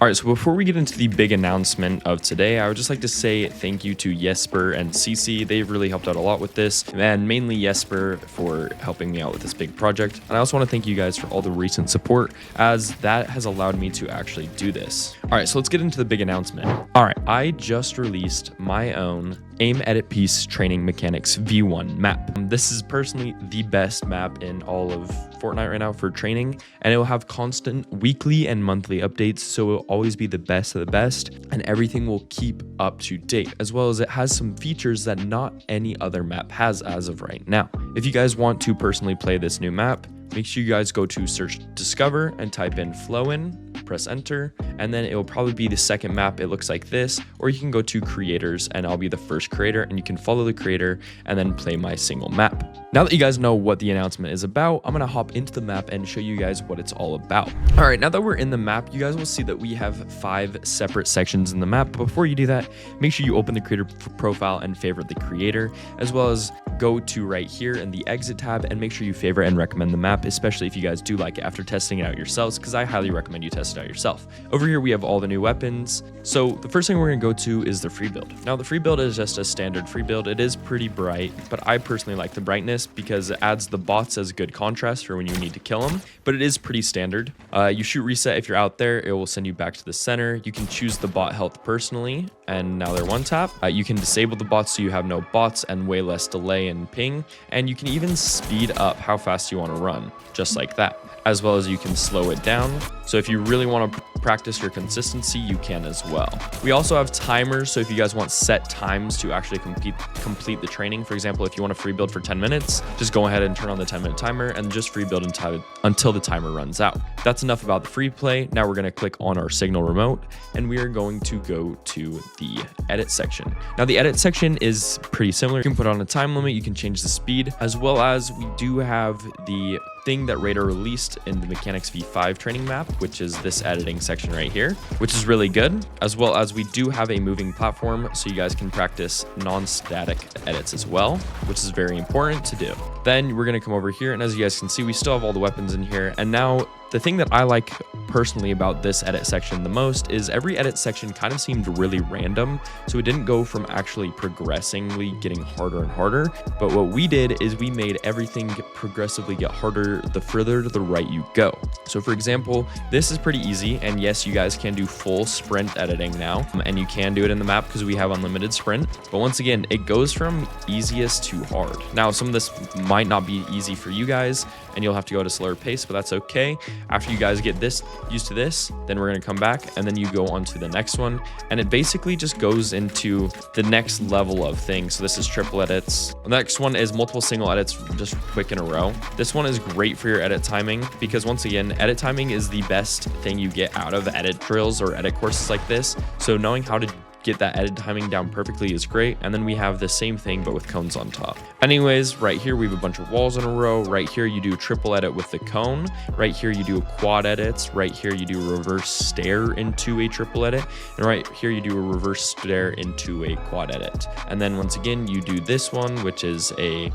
All right, so before we get into the big announcement of today, I would just like to say thank you to Jesper and Cece. They've really helped out a lot with this, and mainly Jesper for helping me out with this big project. And I also want to thank you guys for all the recent support, as that has allowed me to actually do this. All right, so let's get into the big announcement. All right, I just released my own Aim Edit Piece Training Mechanics V1 map. This is personally the best map in all of Fortnite right now for training, and it will have constant weekly and monthly updates, so it will always be the best of the best, and everything will keep up to date, as well as it has some features that not any other map has as of right now. If you guys want to personally play this new map, make sure you guys go to search Discover and type in Flowin, press enter, and then it will probably be the second map. It looks like this, or you can go to creators and I'll be the first creator, and you can follow the creator and then play my single map. Now that you guys know what the announcement is about, I'm gonna hop into the map and show you guys what it's all about. All right, now that we're in the map, you guys will see that we have 5 separate sections in the map. But before you do that, make sure you open the creator profile and favorite the creator, as well as go to right here in the exit tab and make sure you favorite and recommend the map, especially if you guys do like it after testing it out yourselves, because I highly recommend you test it out yourself. Over here we have all the new weapons. So the first thing we're going to go to is the free build. Now the free build is just a standard free build. It is pretty bright, but I personally like the brightness because it adds the bots as good contrast for when you need to kill them, but it is pretty standard. You shoot reset if you're out there, it will send you back to the center. You can choose the bot health personally, and now they're one tap. You can disable the bots so you have no bots and way less delay and ping, and you can even speed up how fast you want to run, just like that, as well as you can slow it down. So if you really want to practice your consistency, you can as well. We also have timers, so if you guys want set times to actually complete the training, for example, if you want a free build for 10 minutes, just go ahead and turn on the 10-minute timer and just free build until the timer runs out. That's enough about the free play. Now we're going to click on our signal remote, and we are going to go to the edit section. Now the edit section is pretty similar. You can put on a time limit, you can change the speed, as well as we do have the thing that Radar released in the Mechanics V5 training map, which is this editing section right here, which is really good, as well as we do have a moving platform so you guys can practice non-static edits as well, which is very important to do. Then we're going to come over here, and as you guys can see, we still have all the weapons in here. And now the thing that I like personally about this edit section the most is every edit section kind of seemed really random, so it didn't go from actually progressively getting harder and harder, but what we did is we made everything progressively get harder the further to the right you go. So for example, this is pretty easy, and yes, you guys can do full sprint editing now, and you can do it in the map because we have unlimited sprint, but once again, it goes from easiest to hard. Now some of this might not be easy for you guys, and you'll have to go at a slower pace, but that's okay. After you guys get used to this, then we're going to come back, and then you go on to the next one, and it basically just goes into the next level of things. So this is triple edits. The next one is multiple single edits just quick in a row. This one is great for your edit timing because once again, edit timing is the best thing you get out of edit drills or edit courses like this. So knowing how to get that edit timing down perfectly is great. And then we have the same thing but with cones on top. Anyways, right here we have a bunch of walls in a row. Right here you do triple edit with the cone. Right here you do quad edits. Right here you do reverse stare into a triple edit, and right here you do a reverse stare into a quad edit. And then once again you do this one, which is a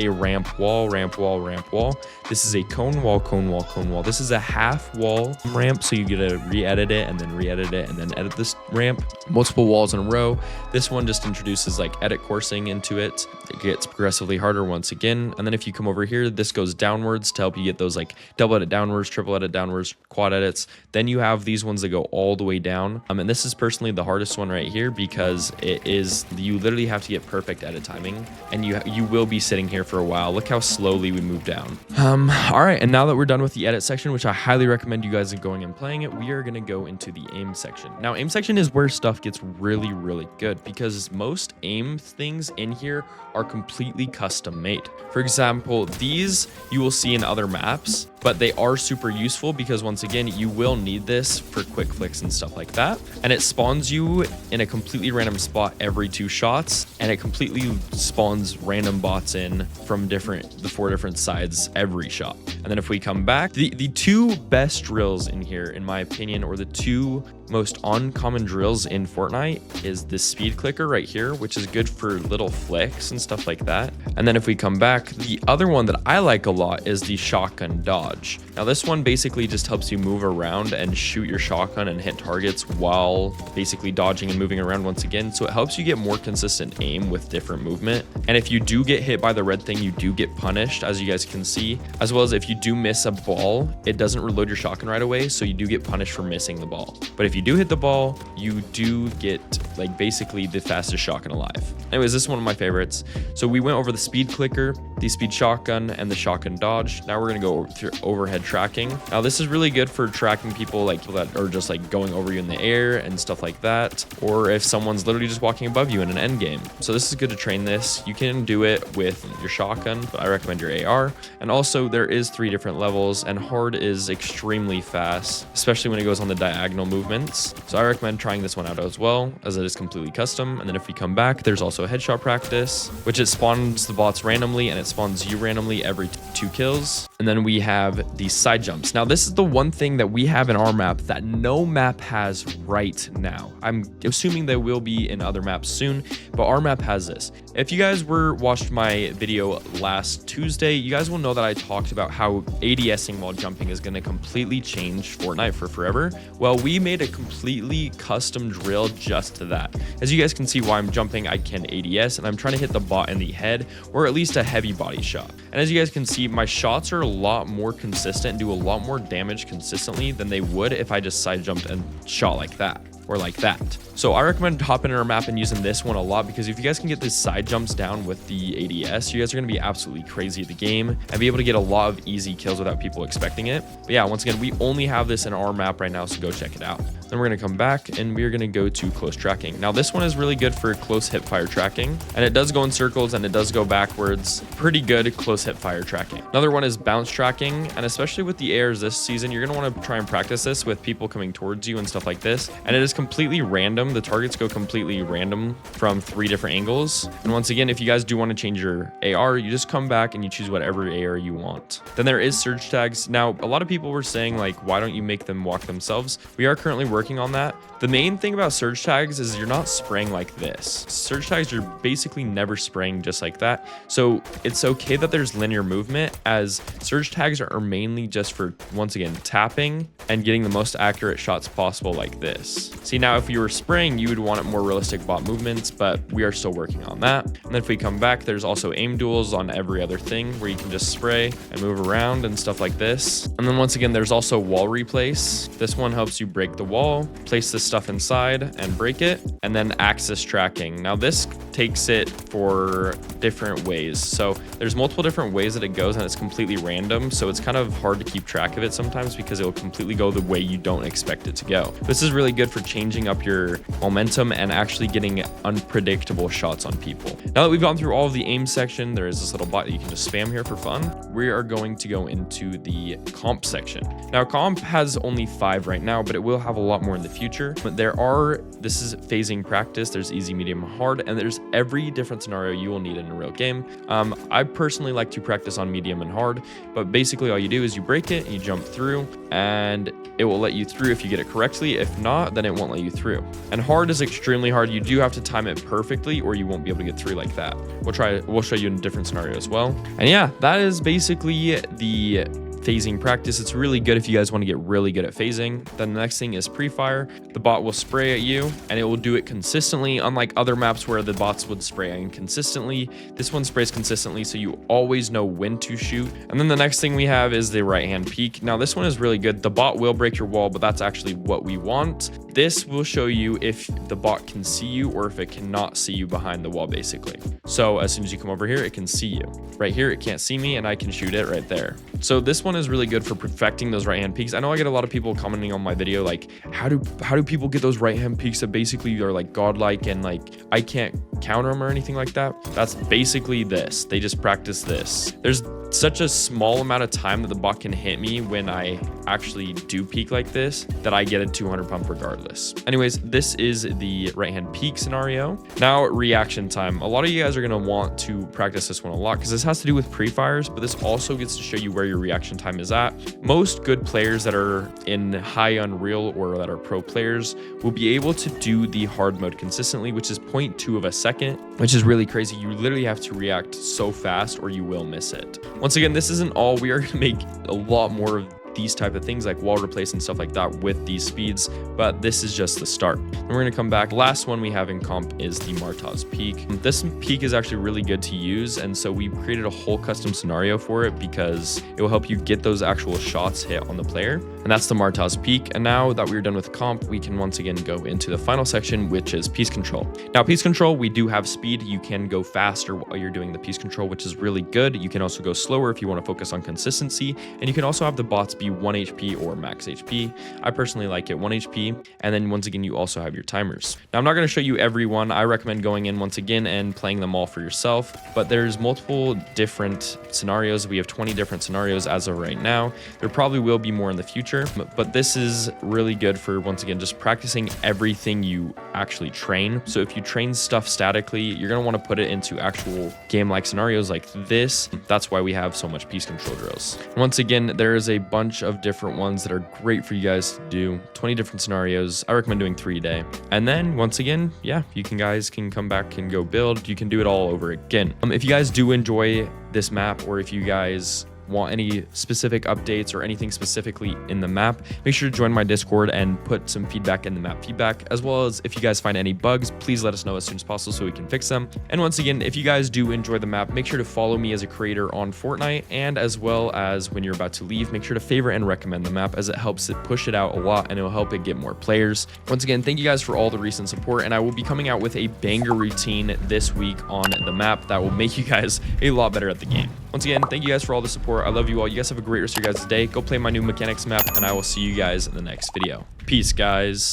ramp wall, ramp wall, ramp wall. This is a cone wall, cone wall, cone wall. This is a half wall ramp, so you get to re-edit it and then re-edit it and then edit this ramp. Multiple walls in a row. This one just introduces like edit coursing into it. It gets progressively harder once again. And then if you come over here, this goes downwards to help you get those like double edit downwards, triple edit downwards, quad edits. Then you have these ones that go all the way down. And this is personally the hardest one right here because you literally have to get perfect edit timing, and you will be sitting here for a while. Look how slowly we move down. All right, and now that we're done with the edit section, which I highly recommend you guys going and playing it, we are going to go into the aim section. Now aim section is where stuff gets really good because most aim things in here are completely custom made. For example, these you will see in other maps, but they are super useful because once again, you will need this for quick flicks and stuff like that. And it spawns you in a completely random spot every 2 shots, and it completely spawns random bots in from the 4 different sides every shot. And then if we come back, the 2 best drills in here, in my opinion, or the 2 most uncommon drills in Fortnite is this speed clicker right here, which is good for little flicks and stuff like that. And then if we come back, the other one that I like a lot is the shotgun dodge. dodge. Now this one basically just helps you move around and shoot your shotgun and hit targets while basically dodging and moving around once again. So it helps you get more consistent aim with different movement. And if you do get hit by the red thing, you do get punished, as you guys can see, as well as if you do miss a ball, it doesn't reload your shotgun right away, so you do get punished for missing the ball. But if you do hit the ball, you do get like basically the fastest shotgun alive. Anyways, this is one of my favorites. So we went over the speed clicker, the speed shotgun, and the shotgun dodge. Now we're gonna go through overhead tracking. Now this is really good for tracking people like that are just like going over you in the air and stuff like that, or if someone's literally just walking above you in an end game. So this is good to train this. You can do it with your shotgun, but I recommend your AR. And also there is 3 different levels, and hard is extremely fast, especially when it goes on the diagonal movements. So I recommend trying this one out as well, as it is completely custom. And then if we come back, there's also a headshot practice, which it spawns the bots randomly and it spawns you randomly every 2 kills. And then we have the side jumps. Now this is the one thing that we have in our map that no map has right now. I'm assuming they will be in other maps soon, but our map has this. If you guys watched my video last Tuesday, you guys will know that I talked about how ADSing while jumping is going to completely change Fortnite for forever. Well, we made a completely custom drill just to that. As you guys can see, while I'm jumping, I can ADS, and I'm trying to hit the bot in the head, or at least a heavy body shot. And as you guys can see, my shots are a lot more consistent and do a lot more damage consistently than they would if I just side jumped and shot like that, or like that. So I recommend hopping in our map and using this one a lot, because if you guys can get these side jumps down with the ADS, you guys are going to be absolutely crazy at the game and be able to get a lot of easy kills without people expecting it. But yeah, once again, we only have this in our map right now, so go check it out. Then we're going to come back and we're going to go to close tracking. Now this one is really good for close hip fire tracking, and it does go in circles and it does go backwards. Pretty good close hip fire tracking. Another one is bounce tracking, and especially with the ARs this season, you're going to want to try and practice this with people coming towards you and stuff like this. And it is completely random. The targets go completely random from 3 different angles. And once again, if you guys do want to change your AR, you just come back and you choose whatever AR you want. Then there is surge tags. Now, a lot of people were saying like, why don't you make them walk themselves? We are currently working on that. The main thing about surge tags is you're not spraying like this. Surge tags, you're basically never spraying just like that. So it's okay that there's linear movement, as surge tags are mainly just for, once again, tapping and getting the most accurate shots possible like this. See, now if you were spraying, you would want it more realistic bot movements, but we are still working on that. And then if we come back, there's also aim duels on every other thing where you can just spray and move around and stuff like this. And then once again, there's also wall replace. This one helps you break the wall, place this stuff inside and break it. And then axis tracking. Now this takes it for different ways. So there's multiple different ways that it goes, and it's completely random. So it's kind of hard to keep track of it sometimes because it will completely go the way you don't expect it to go. This is really good for changing up your momentum and actually getting unpredictable shots on people. Now that we've gone through all of the aim section, there is this little bot that you can just spam here for fun. We are going to go into the comp section. Now comp has only 5 right now, but it will have a lot more in the future. But this is phasing practice. There's easy, medium, hard, and there's every different scenario you will need in a real game. I personally like to practice on medium and hard, but basically all you do is you break it and you jump through, and it will let you through if you get it correctly. If not, then it won't let you through. And hard is extremely hard. You do have to time it perfectly or you won't be able to get through like that. We'll show you in a different scenario as well. And yeah, that is basically the phasing practice. It's really good if you guys want to get really good at phasing. Then the next thing is pre-fire. The bot will spray at you and it will do it consistently, unlike other maps where the bots would spray inconsistently. This one sprays consistently, so you always know when to shoot. And then the next thing we have is the right hand peek. Now this one is really good. The bot will break your wall, but that's actually what we want. This will show you if the bot can see you or if it cannot see you behind the wall, basically. So as soon as you come over here, it can see you. Right here, it can't see me and I can shoot it right there. So this one is really good for perfecting those right hand peeks. I know I get a lot of people commenting on my video like, how do people get those right hand peeks that basically are like godlike and like I can't counter them or anything like that? That's basically this. They just practice this. There's such a small amount of time that the bot can hit me when I actually do peek like this that I get a 200 pump regardless. Anyways, this is the right hand peek scenario. Now reaction time. A lot of you guys are going to want to practice this one a lot because this has to do with pre-fires, but this also gets to show you where your reaction time is at. Most good players that are in high Unreal or that are pro players will be able to do the hard mode consistently, which is 0.2 of a second, which is really crazy. You literally have to react so fast or you will miss it. Once again, this isn't all. We are going to make a lot more of these type of things like wall replace and stuff like that with these speeds, but this is just the start. And we're going to come back. The last one we have in comp is the Martaz peak. This peak is actually really good to use, and so we created a whole custom scenario for it because it will help you get those actual shots hit on the player, and that's the Martaz peak. And now that we're done with comp, we can once again go into the final section, which is piece control. Now, piece control, we do have speed. You can go faster while you're doing the piece control, which is really good. You can also go slower if you want to focus on consistency, and you can also have the bots be 1 HP or max HP. I personally like it 1 HP. And then once again, you also have your timers. Now, I'm not going to show you every one. I recommend going in once again and playing them all for yourself, but there's multiple different scenarios. We have 20 different scenarios as of right now. There probably will be more in the future, but this is really good for, once again, just practicing everything you actually train. So if you train stuff statically, you're going to want to put it into actual game-like scenarios like this. That's why we have so much piece control drills. Once again, there is a bunch of different ones that are great for you guys to do. 20 different scenarios. I recommend doing 3 a day. And then once again, yeah, you guys can come back and go build. You can do it all over again. If you guys do enjoy this map, or if you guys want any specific updates or anything specifically in the map, make sure to join my Discord and put some feedback in the map feedback, as well as if you guys find any bugs, please let us know as soon as possible so we can fix them. And once again, if you guys do enjoy the map, make sure to follow me as a creator on Fortnite, and as well as when you're about to leave, make sure to favorite and recommend the map, as it helps it push it out a lot and it'll help it get more players. Once again, thank you guys for all the recent support, and I will be coming out with a banger routine this week on the map that will make you guys a lot better at the game. Once again, thank you guys for all the support. I love you all. You guys have a great rest of your guys' day. Go play my new mechanics map, and I will see you guys in the next video. Peace, guys.